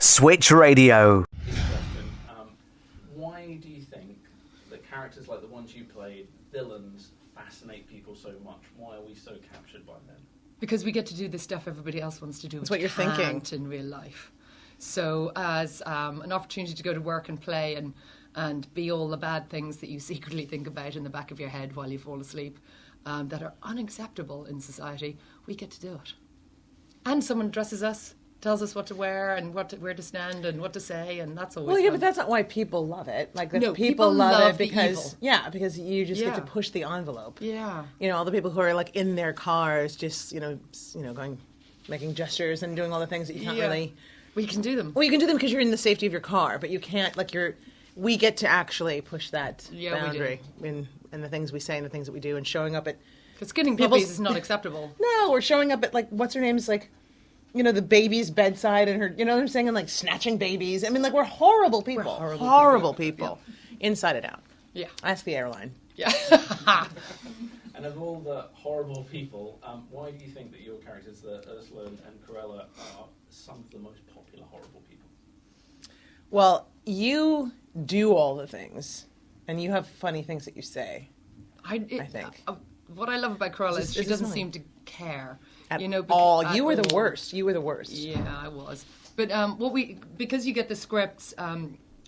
Switch Radio. Question. Why do you think that characters like the ones you played, villains, fascinate people so much? Why are we so captured by them? Because we get to do the stuff everybody else wants to do. That's what you're thinking. In real life. So as an opportunity to go to work and play and be all the bad things that you secretly think about in the back of your head while you fall asleep that are unacceptable in society, we get to do it. And someone dresses us, tells us what to wear and where to stand and what to say, and that's always fun. But that's not why people love it. Like, No, people love it because evil. because you just get to push the envelope. Yeah. You know, all the people who are like in their cars, just going, making gestures and doing all the things that you can't really. Well, you can do them. Well, you can do them because you're in the safety of your car, but you can't we get to actually push that boundary in the things we say and the things that we do, and showing up at. Because skinning puppies is not acceptable. No, we're showing up at what's her name's the baby's bedside and her, you know what I'm saying, and snatching babies. I mean, we're horrible people. We're horrible people. Inside and out. Yeah. That's the airline. Yeah. And of all the horrible people, why do you think that your characters, Ursula and Cruella, are some of the most popular horrible people? Well, you do all the things, and you have funny things that you say. I think. What I love about Cruella is she doesn't seem to care. At all. You were the worst. You were the worst. Yeah, I was. But because you get the scripts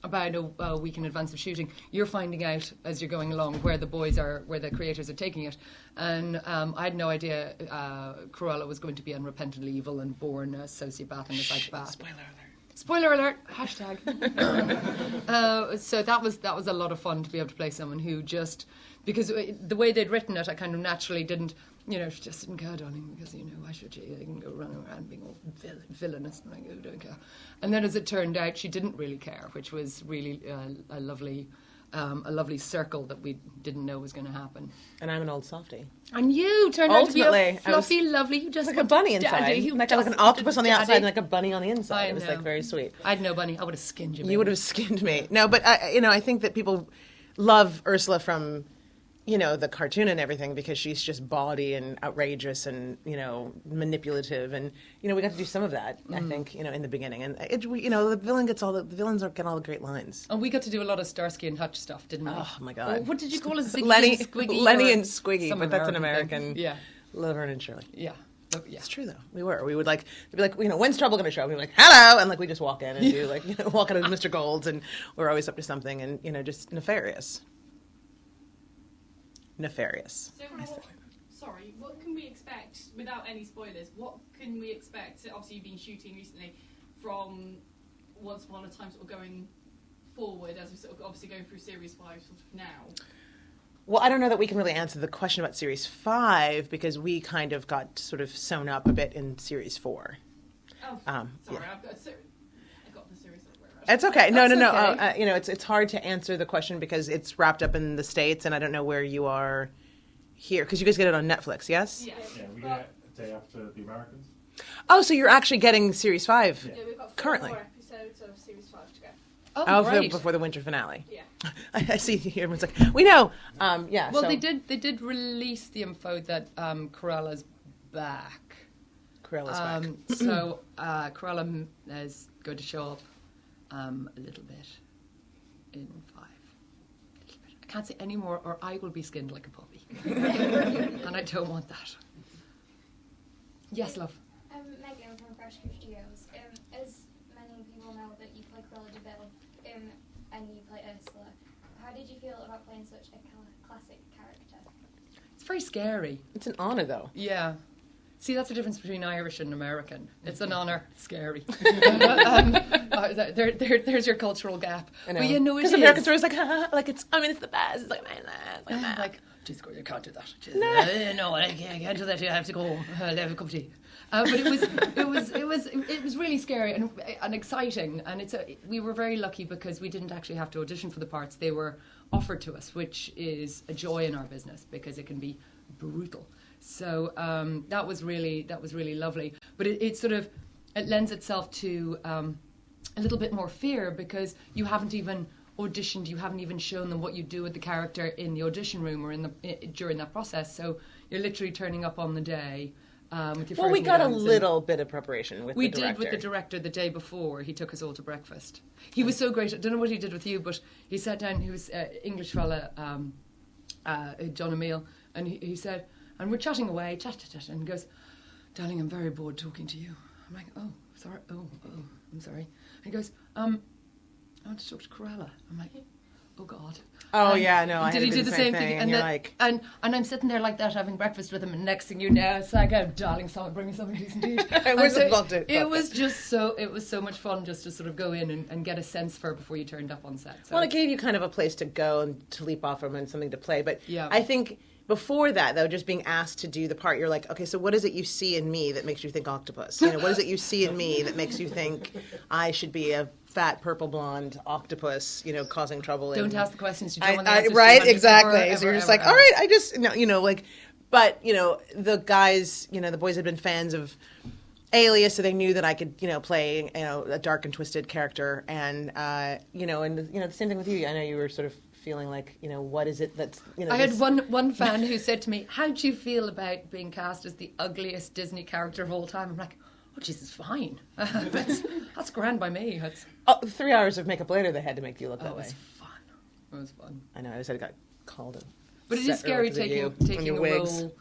about a week in advance of shooting, you're finding out as you're going along where the creators are taking it. And I had no idea Cruella was going to be unrepentantly evil and born a sociopath and a psychopath. Spoiler alert! Hashtag. So that was a lot of fun to be able to play someone who just, because the way they'd written it, I kind of naturally didn't, she just didn't care, darling, because, why should she? They can go running around being all villainous, and I go, don't care. And then as it turned out, she didn't really care, which was really a lovely circle that we didn't know was going to happen. And I'm an old softie. And you turned out to be a fluffy, lovely. You just like a bunny inside. Like an octopus on the outside and like a bunny on the inside. It was very sweet. I had no bunny. I would have skinned you. You would have skinned me. No, but I think that people love Ursula from the cartoon and everything because she's just bawdy and outrageous and manipulative, and we got to do some of that. I think in the beginning, and the villains get all the great lines. And we got to do a lot of Starsky and Hutch stuff, didn't we? Oh my God! What did you call it? Ziggy Lenny and Squiggy? Lenny and Squiggy, but that's an American American. thing. Yeah, Laverne and Shirley. Yeah. Yeah. It's true though. We would they'd be like, when's trouble going to show up? We'd be like, hello, and we just walk in and do walk out of Mr. Gold's, and we're always up to something, and just nefarious. So, what can we expect, without any spoilers, what can we expect, obviously you've been shooting recently, from Once Upon a Time sort of going forward, as we're sort of obviously going through Series 5 sort of now? Well, I don't know that we can really answer the question about Series 5, because we kind of got sort of sewn up a bit in Series 4. Oh, sorry, yeah. I got the series somewhere. It's okay. No. Okay. It's hard to answer the question because it's wrapped up in the States, and I don't know where you are here, because you guys get it on Netflix, yes? Yeah, we get it a day after the Americans. Oh, so you're actually getting Series 5 Yeah, we've got currently. 4 episodes of Series 5 to go. Oh, great. Before the winter finale. Yeah. I see here. Everyone's like, we know. Yeah. Well, so. they did release the info that Cruella's back. Cruella's back. So Cruella is going to show up a little bit in 5. I can't say any more, or I will be skinned like a puppy, and I don't want that. Yes, love. Megan from Fresh Crew Studios. As many people know that you play Cruella de Vil, and you play Ursula, how did you feel about playing such a classic character? It's very scary. It's an honor, though. Yeah. See, that's the difference between Irish and American. It's an honour. Scary. There's your cultural gap. I know. But it because is. Americans are always like, it's the best. It's like, Like, geez, you can't do that. No, I can't do that. I have to go home. I'll have a cup of tea. But it was really scary and exciting. And we were very lucky because we didn't actually have to audition for the parts. They were offered to us, which is a joy in our business because it can be brutal. So that was really lovely. But it lends itself to a little bit more fear because you haven't even auditioned, you haven't even shown them what you do with the character in the audition room or during that process. So you're literally turning up on the day With your Well, we frozen got a yams and- little bit of preparation with We the director. did with the director the day before. He took us all to breakfast. He was so great. I don't know what he did with you, but he sat down. He was English fella, John Emile, and he said, and we're chatting away, and he goes, "Darling, I'm very bored talking to you." I'm like, "Oh, sorry. Oh, I'm sorry." And he goes, "I want to talk to Corella." I'm like, "Oh God." Oh, And yeah, no, I had did to he do do the the same same thing, thing? and you're that- like- and I'm sitting there like that having breakfast with him, and next thing you know, it's like, "Oh, darling, someone bring me something decent to eat." Where's the bucket? It was just it was so much fun just to sort of go in and get a sense for it before you turned up on set. So. Well, it gave you kind of a place to go and to leap off from and something to play. But Yeah. I think before that, though, just being asked to do the part, you're like, okay, so what is it you see in me that makes you think octopus? You know, what is it you see in me that makes you think I should be a fat purple blonde octopus, you know, causing trouble? Don't in... ask the questions you don't want the answers to. Right, honey. exactly. Ever, so you're ever, just ever, like, ever. all right, I just, no, you know, like, but, you know, the guys, you know, the boys had been fans of Alias, so they knew that I could, you know, play, you know, a dark and twisted character, and you know, the same thing with you. I know you were sort of feeling like, you know, what is it that's, you know, I had this- one fan who said to me, "How do you feel about being cast as the ugliest Disney character of all time?" I'm like, "Oh, Jesus, fine. That's grand by me." That's, 3 hours of makeup later, they had to make you look oh, that it way. was fun. It was fun. I know. I said I got called it. But it is scary taking a your wigs. role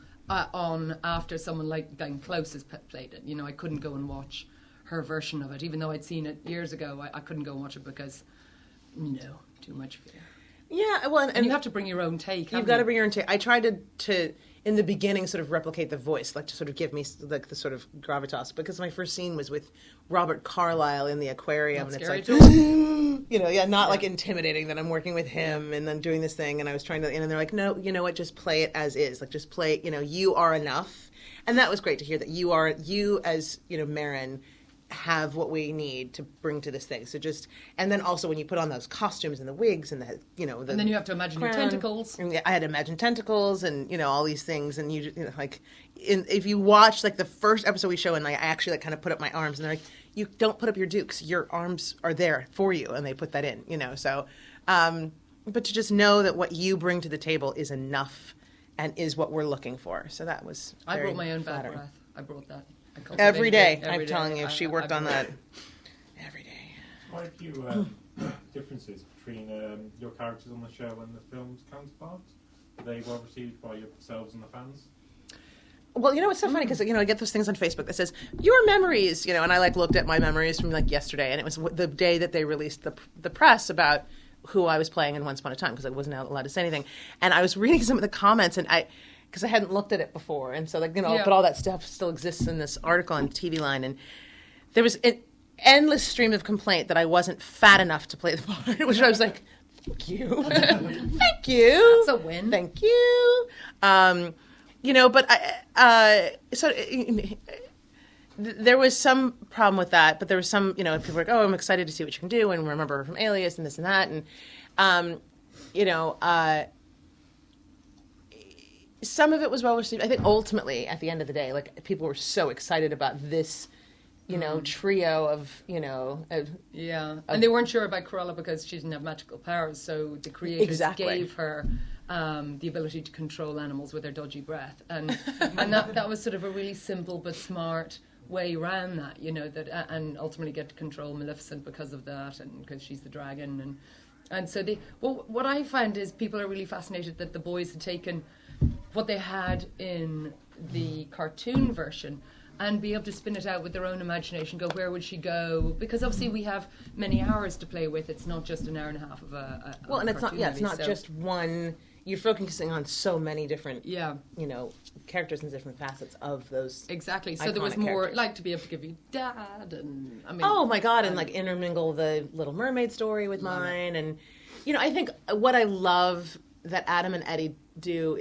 on after someone like Glenn Close has played it. You know, I couldn't go and watch her version of it, even though I'd seen it years ago. I couldn't go and watch it because, no, too much fear. Yeah, well, And you have to bring your own take. You've got to bring your own take. I tried to in the beginning sort of replicate the voice, like to sort of give me like the sort of gravitas, because my first scene was with Robert Carlyle in the aquarium, Not and scary it's at like, all. you know, yeah, not like intimidating that I'm working with him and then doing this thing, and I was trying to, and they're like, no, you know what, just play it as is, like just play, you know, you are enough, and that was great to hear that you as, you know, Merrin, have what we need to bring to this thing. So just, and then also when you put on those costumes and the wigs and the, you know, the And then you have to imagine your crown, tentacles. and I had to imagine tentacles and, you know, all these things. And you know, like, if you watch like the first episode we show, and I actually like kind of put up my arms, and they're like, you don't put up your dukes, your arms are there for you, and they put that in, you know. So, but to just know that what you bring to the table is enough and is what we're looking for. So that was I very brought my own bad flattering. breath. I brought that. I Every cultivated day, it every I'm day. telling you, she worked on brought that it. every day. Quite a few differences between your characters on the show and the film's counterparts. Are they well received by yourselves and the fans? Well, you know, it's so funny because, you know, I get those things on Facebook that says, your memories, you know, and I like looked at my memories from like yesterday, and it was the day that they released the press about who I was playing in Once Upon a Time, because I wasn't allowed to say anything. And I was reading some of the comments, and because I hadn't looked at it before, and so like, you know, Yeah. but all that stuff still exists in this article on TV Line, and there was an endless stream of complaint that I wasn't fat enough to play the part, which I was like, thank you, thank you, That's a win. thank you. You know, but there was some problem with that, but there was some, you know, people were like, oh, I'm excited to see what you can do, and remember her from Alias and this and that, and you know, some of it was well received. I think ultimately, at the end of the day, like, people were so excited about this, you know, trio of, you know, Yeah, and they weren't sure about Corella because she didn't have magical powers, so the creators Exactly. gave her the ability to control animals with her dodgy breath, and that was sort of a really simple but smart way around that, you know, that and ultimately get to control Maleficent because of that, and because she's the dragon, and so what I find is people are really fascinated that the boys had taken what they had in the cartoon version and be able to spin it out with their own imagination, go, where would she go? Because obviously we have many hours to play with. It's not just an hour and a half of a well, and it's not, cartoon yeah, it's movie, not so- just one. You're focusing on so many different, Yeah, you know, characters and different facets of those. exactly. So there was iconic more, characters. like, to be able to give you dad, and I mean... Oh my God, and like intermingle the Little Mermaid story with mine, and you know, I think what I love that Adam and Eddie do,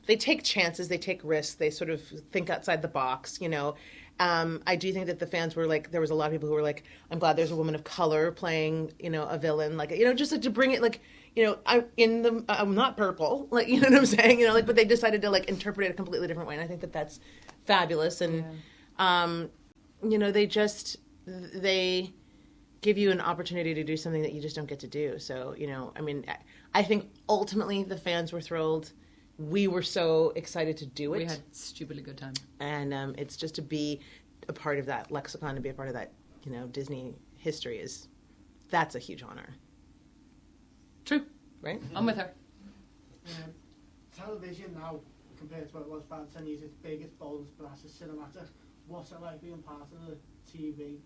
they take chances, they take risks, they sort of think outside the box, you know. I do think that the fans were like, there was a lot of people who were like, I'm glad there's a woman of color playing, you know, a villain, like, you know, just like to bring it, like, you know, I'm not purple, like, you know what I'm saying, you know, like, but they decided to like interpret it a completely different way, and I think that that's fabulous, and you know, they give you an opportunity to do something that you just don't get to do. So, you know, I mean, I think ultimately the fans were thrilled we were so excited to do it. We had stupidly good time. And it's just to be a part of that lexicon, to be a part of that, Disney history that's a huge honor. True. Right? I'm with her. Television now, compared to what it was 5-10 years, it's big, it's bold, it's brass, it's cinematic. What's it like being part of the TV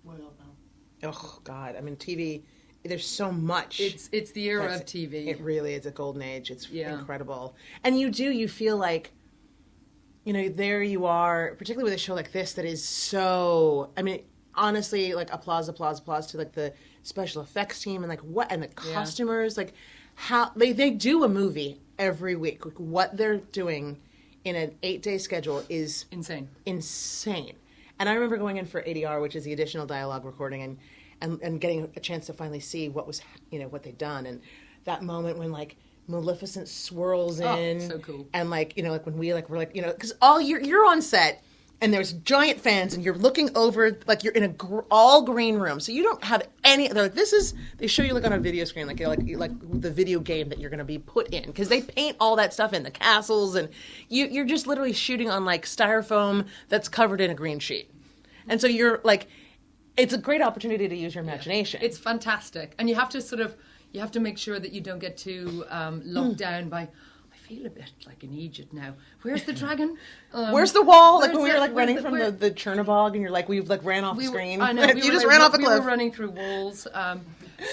world now? Oh, God. I mean, TV, there's so much. It's the era of TV. It really is a golden age. It's incredible. And you feel like, there you are, particularly with a show like this that is so, I mean, honestly, like, applause to, like, the special effects team and, like, and the costumers, like, how, they do a movie every week. Like, what they're doing in an 8-day schedule is insane. And I remember going in for ADR, which is the additional dialogue recording, and getting a chance to finally see what was, what they'd done, and that moment when, like, Maleficent swirls in, so cool. And like, like when we like were like, because all you're on set and there's giant fans and you're looking over, like you're in a all green room, so you don't have any. They're like, they show you like on a video screen, like the video game that you're going to be put in, because they paint all that stuff in the castles, and you're just literally shooting on like styrofoam that's covered in a green sheet, and so you're like, it's a great opportunity to use your imagination. It's fantastic, and you have to make sure that you don't get too locked down by, I feel a bit like in Egypt now. Where's the dragon? Where's the wall? Like when we were like running from the Chernobog, and you're like, we've like ran off screen. I know. You just ran off a cliff. We were running through walls.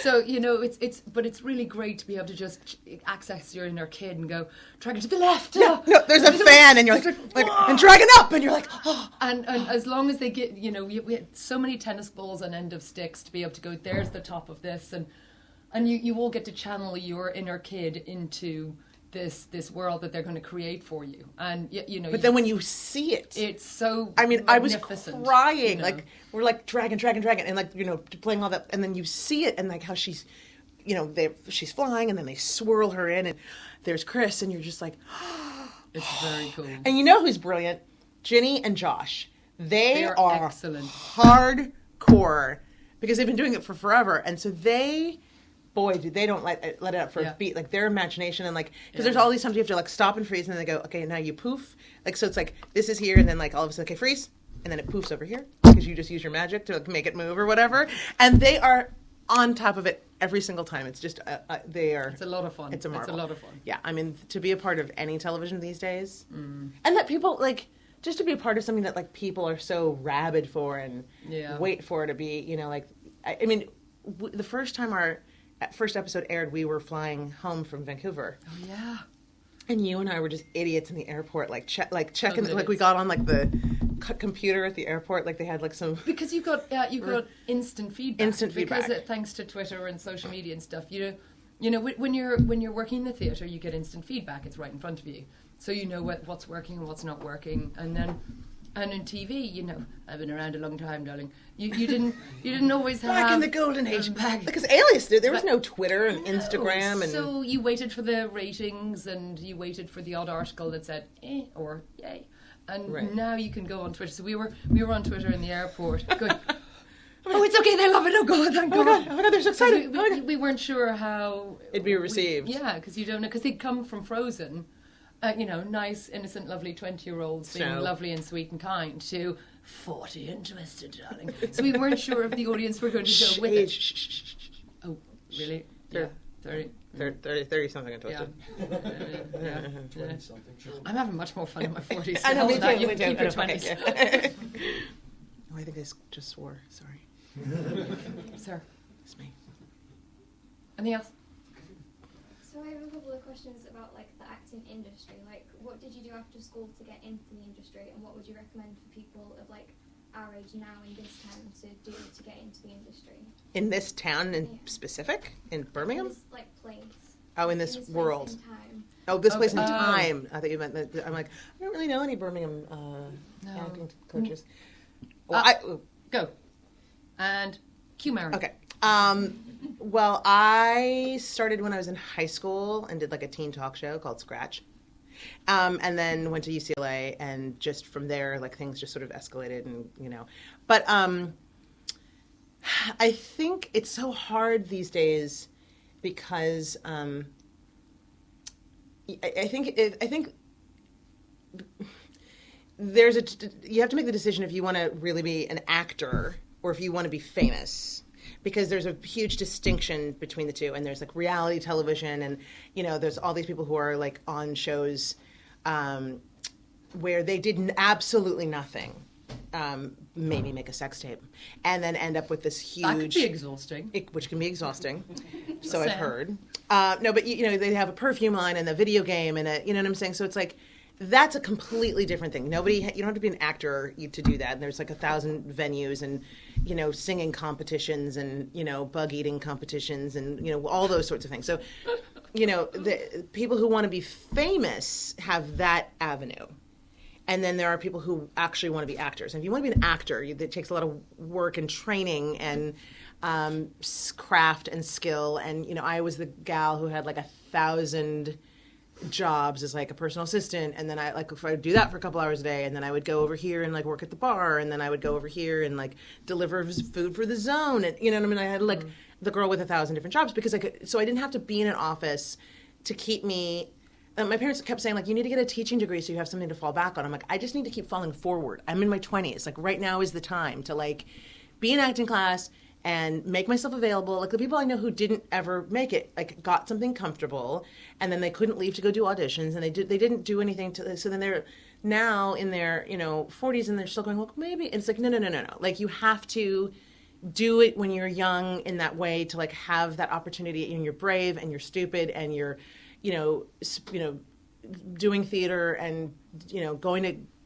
So it's really great to be able to just access your inner kid and go, dragon to the left. Yeah, no, there's a fan, and you're like and dragon up, and you're like, oh. And as long as they get, we had so many tennis balls and end of sticks to be able to go, there's the top of this, and you all get to channel your inner kid into this world that they're going to create for you, and But then when you see it, it's so. I mean, I was crying. Like we're like dragon, and like playing all that, and then you see it, and like how she's, she's flying, and then they swirl her in, and there's Chris, and you're just like, it's very cool. And you know who's brilliant? Ginny and Josh. They are excellent, hardcore, because they've been doing it for forever, and so they. Boy, do they don't let it up for a beat. Like their imagination, and like, because there's all these times you have to like stop and freeze, and then they go, okay, now you poof. Like, so it's like, this is here, and then like all of a sudden, okay, freeze. And then it poofs over here, because you just use your magic to like, make it move or whatever. And they are on top of it every single time. It's just, they are. It's a lot of fun. It's a marvel. It's a lot of fun. Yeah, I mean, to be a part of any television these days. And that people, like, just to be a part of something that like people are so rabid for and wait for to be, like, I mean, the first time our first episode aired, we were flying home from Vancouver. Oh yeah. And you and I were just idiots in the airport, checking, like we got on like the computer at the airport, like they had like some. Because you got instant feedback. Instant feedback. Because thanks to Twitter and social media and stuff, when you're working in the theatre, you get instant feedback. It's right in front of you, so you know what's working and what's not working, and then. And in TV, I've been around a long time, darling. You didn't always have back in the golden age. Because Alias did. There was no Twitter and Instagram, and so you waited for the ratings, and you waited for the odd article that said or yay, and now you can go on Twitter. So we were on Twitter in the airport going, oh, it's okay, they love it. Oh God, thank God. Oh my God, they're so excited. We weren't sure how it'd be received. Because you don't know, because they'd come from Frozen. Nice, innocent, lovely 20-year-olds being lovely and sweet and kind to 40 and twisted, darling. So we weren't sure if the audience were going to go with it. Oh, really? Yeah. 30 something and twisted. Yeah. 20 something, sure. I'm having much more fun in my 40s. I know, me too. You keep your 20s. Okay. Oh, I think I just swore. Sorry. Sir. It's me. Anything else? So I have a couple of questions about like the acting industry. Like, what did you do after school to get into the industry, and what would you recommend for people of like our age now in this town to do to get into the industry? In this town in specific? In Birmingham? In this like place. Oh, in this world. Place in time. Oh, this place in time. I thought you meant that. I'm like, I don't really know any Birmingham acting coaches. Well, go. And cue Merrin. Okay. Well, I started when I was in high school and did like a teen talk show called Scratch. And then went to UCLA, and just from there, like things just sort of escalated, and But I think it's so hard these days because I think you have to make the decision if you want to really be an actor or if you want to be famous, because there's a huge distinction between the two. And there's like reality television, and there's all these people who are like on shows where they did absolutely nothing. Maybe make a sex tape, and then end up with this huge. That could be exhausting. Which can be exhausting. So I've heard. No, but they have a perfume line and a video game and you know what I'm saying. So it's like that's a completely different thing. You don't have to be an actor to do that. And there's like 1,000 venues and singing competitions and bug eating competitions and all those sorts of things. So the people who want to be famous have that avenue. And then there are people who actually want to be actors. And if you want to be an actor, it takes a lot of work and training and craft and skill. And, I was the gal who had like 1,000 jobs as like a personal assistant. And then I would do that for a couple hours a day. And then I would go over here and like work at the bar. And then I would go over here and like deliver food for the zone. And, you know what I mean? I had like the girl with 1,000 different jobs because so I didn't have to be in an office to keep me. My parents kept saying, like, you need to get a teaching degree so you have something to fall back on. I'm like, I just need to keep falling forward. I'm in my 20s. Like, right now is the time to, like, be in acting class and make myself available. Like, the people I know who didn't ever make it, like, got something comfortable, and then they couldn't leave to go do auditions, and they didn't do anything to. So then they're now in their, 40s, and they're still going, well, maybe. And it's like, no. Like, you have to do it when you're young in that way to, like, have that opportunity, and you're brave, and you're stupid, and you're doing theater and, going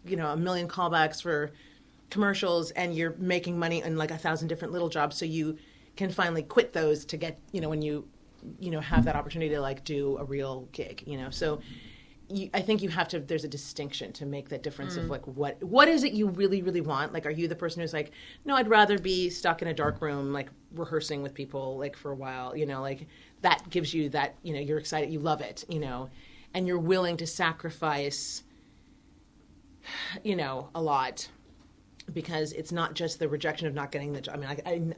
to, a million callbacks for commercials, and you're making money in like 1,000 different little jobs. So you can finally quit those to get, when you, have that opportunity to like do a real gig, So I think you have to, there's a distinction to make that difference of like, what is it you really, really want? Like, are you the person who's like, no, I'd rather be stuck in a dark room, like rehearsing with people, like for a while, like that gives you that, you're excited, you love it, and you're willing to sacrifice, a lot, because it's not just the rejection of not getting the job. I mean,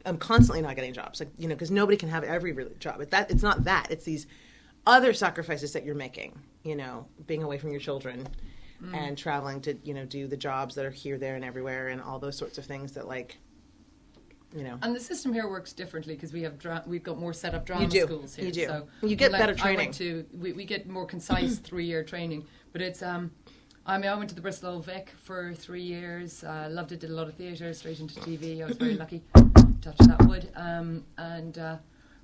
I'm constantly not getting jobs, like, because nobody can have every job. It's not that. It's these other sacrifices that you're making, being away from your children and traveling to, do the jobs that are here, there, and everywhere, and all those sorts of things that, like, And the system here works differently because we've got more set up drama schools here. You do. So you get better training. We get more concise 3-year training, but it's I went to the Bristol Vic for 3 years. Loved it. Did a lot of theatre, straight into TV. I was very lucky. Touch that wood.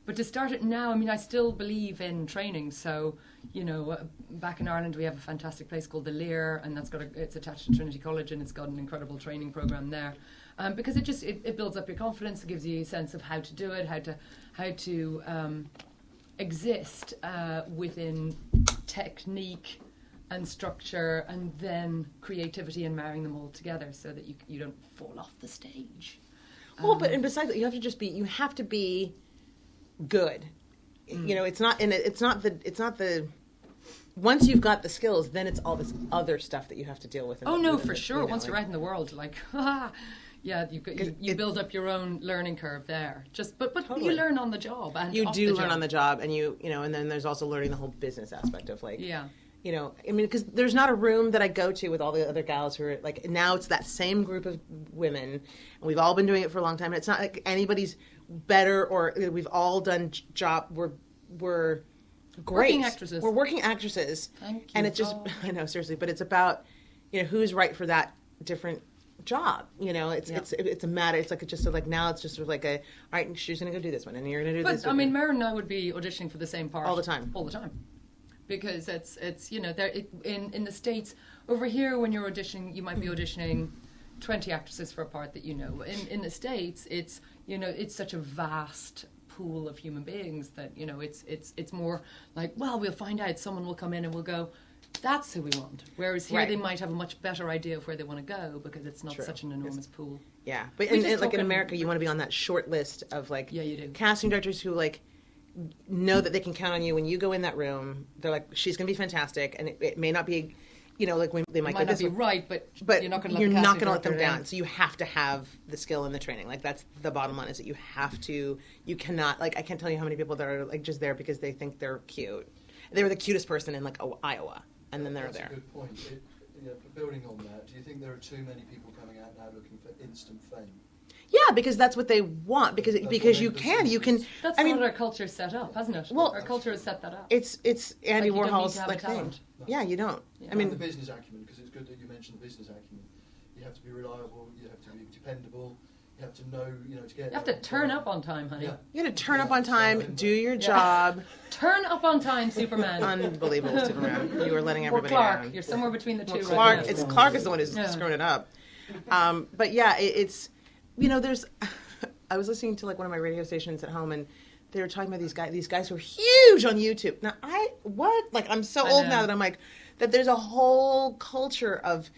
But to start it now, I still believe in training. So, back in Ireland, we have a fantastic place called the Lear, and it's attached to Trinity College, and it's got an incredible training program there. Because it builds up your confidence, it gives you a sense of how to do it, how to exist within technique and structure, and then creativity, and marrying them all together so that you don't fall off the stage. Well, and besides that, you have to be good. It's not the. Once you've got the skills, then it's all this other stuff that you have to deal with. Oh no, for sure. Once you're out in the world, like, yeah, you build up your own learning curve there. But totally. You learn on the job, and you do learn on the job, and and then there's also learning the whole business aspect of like, yeah. Because there's not a room that I go to with all the other gals who are like, now it's that same group of women, and we've all been doing it for a long time. And it's not like anybody's better, or we've all done job. We're great. Working actresses. We're working actresses. Thank you. And it's just, I know, seriously, but it's about, who's right for that different job. It's a matter. It's like now it's just sort of like all right, she's going to go do this one, and you're going to do this one. But Merrin and I would be auditioning for the same part all the time. Because it's in the States, over here when you're auditioning, you might be auditioning 20 actresses for a part that in the States, it's such a vast pool of human beings that it's more like, well, we'll find out, someone will come in and we'll go, that's who we want. Whereas here they might have a much better idea of where they want to go, because it's not such an enormous pool. Yeah, but like in America, you want to be on that short list of like, yeah, you do, casting directors who like know that they can count on you when you go in that room. They're like, she's going to be fantastic, and it may not be, like when they might go not be right, but you're not going to let them down. So you have to have the skill and the training. Like, that's the bottom line, is that you cannot, like, I can't tell you how many people that are like just there because they think they're cute. they were the cutest person in like Iowa, and then they're That's there. a good point. Building on that, do you think there are too many people coming out now looking for instant fame? Yeah, because that's what they want. Because That's because what you made can businesses. That's I mean, what our culture is set up, hasn't it? Well, our culture has set that up. it's Andy Like, you don't need Warhol's to have a like thing. talent. Yeah, you don't. Yeah. I And mean, the business acumen, because it's good that you mentioned the business acumen. You have to be reliable. You have to be dependable. You have to know, to get. You have to turn up on time, honey. Yeah. you got to turn up on time, do your Yeah. job. Turn up on time, Superman. Unbelievable, Superman. You are letting Or everybody Clark. down. You're somewhere between the two. Well, right Clark, now. it's Clark is the one who's Yeah. screwing it up. But yeah, it's there's. I was listening to like one of my radio stations at home, and they were talking about these guys who are huge on YouTube. Now I'm so I old know. now that I'm like that. There's a whole culture of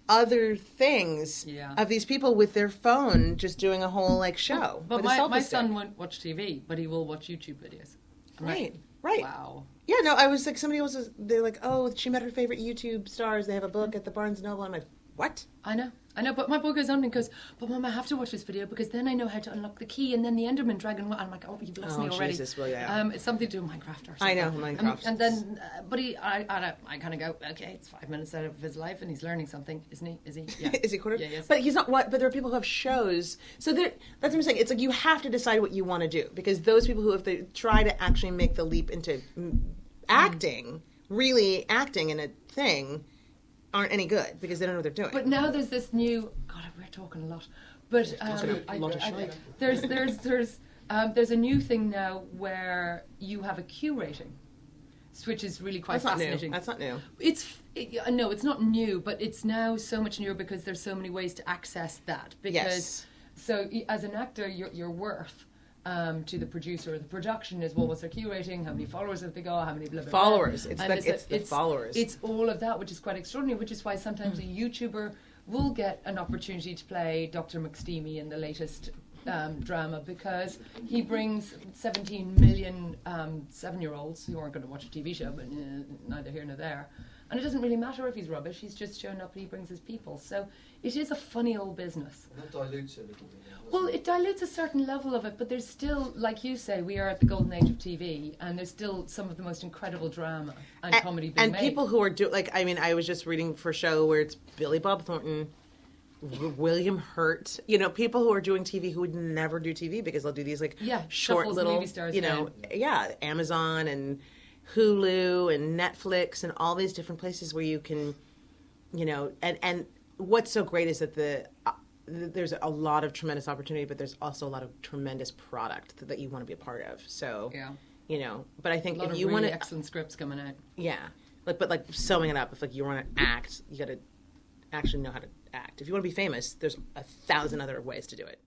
other things of these people with their phone just doing a whole like show. But with a selfie my stick. son won't watch TV, but he will watch YouTube videos. I'm like, Right. wow. Yeah, no, I was like, somebody else was, they're like, oh, she met her favorite YouTube stars. They have a book at the Barnes & Noble. I'm like, what? I know, but my boy goes on and goes, but Mum, I have to watch this video because then I know how to unlock the key and then the Enderman Dragon. I'm like, oh, you've lost me already. Jesus, well, yeah. It's something to do with Minecraft or something. I know, Minecraft. And then, but I kind of go, okay, it's 5 minutes out of his life and he's learning something, isn't he? Is he? Yeah. Is he quarter? Yeah, yes. But he's not what? But there are people who have shows. So that's what I'm saying. It's like you have to decide what you want to do because those people who, if they try to actually make the leap into acting, really acting in a thing, aren't any good because they don't know what they're doing. But now there's this new. God, we're talking a lot. But there's a new thing now where you have a Q rating, which is really quite that's not fascinating. new. That's not new. No, it's not new, but it's now so much newer because there's so many ways to access that. Because Yes. so as an actor, your worth to the producer or the production is what's their Q rating, how many followers have they got, how many blah, blah, blah. Followers. It's And the followers. It's all of that, which is quite extraordinary, which is why sometimes a YouTuber will get an opportunity to play Dr. McSteamy in the latest drama because he brings 17 million 7-year-olds who aren't going to watch a TV show, but neither here nor there. And it doesn't really matter if he's rubbish, he's just shown up and he brings his people. So it is a funny old business. And that dilutes it a little bit. Well, it dilutes a certain level of it, but there's still, like you say, we are at the golden age of TV, and there's still some of the most incredible drama and comedy being made. And people who are I was just reading for a show where it's Billy Bob Thornton, William Hurt, people who are doing TV who would never do TV because they'll do these short shuffles little, movie stars Amazon and Hulu and Netflix and all these different places where you can, and what's so great is that there's a lot of tremendous opportunity, but there's also a lot of tremendous product that you want to be a part of. So, but I think if you want to, excellent scripts coming out. Yeah, but summing it up, if you want to act, you got to actually know how to act. If you want to be famous, there's 1,000 other ways to do it.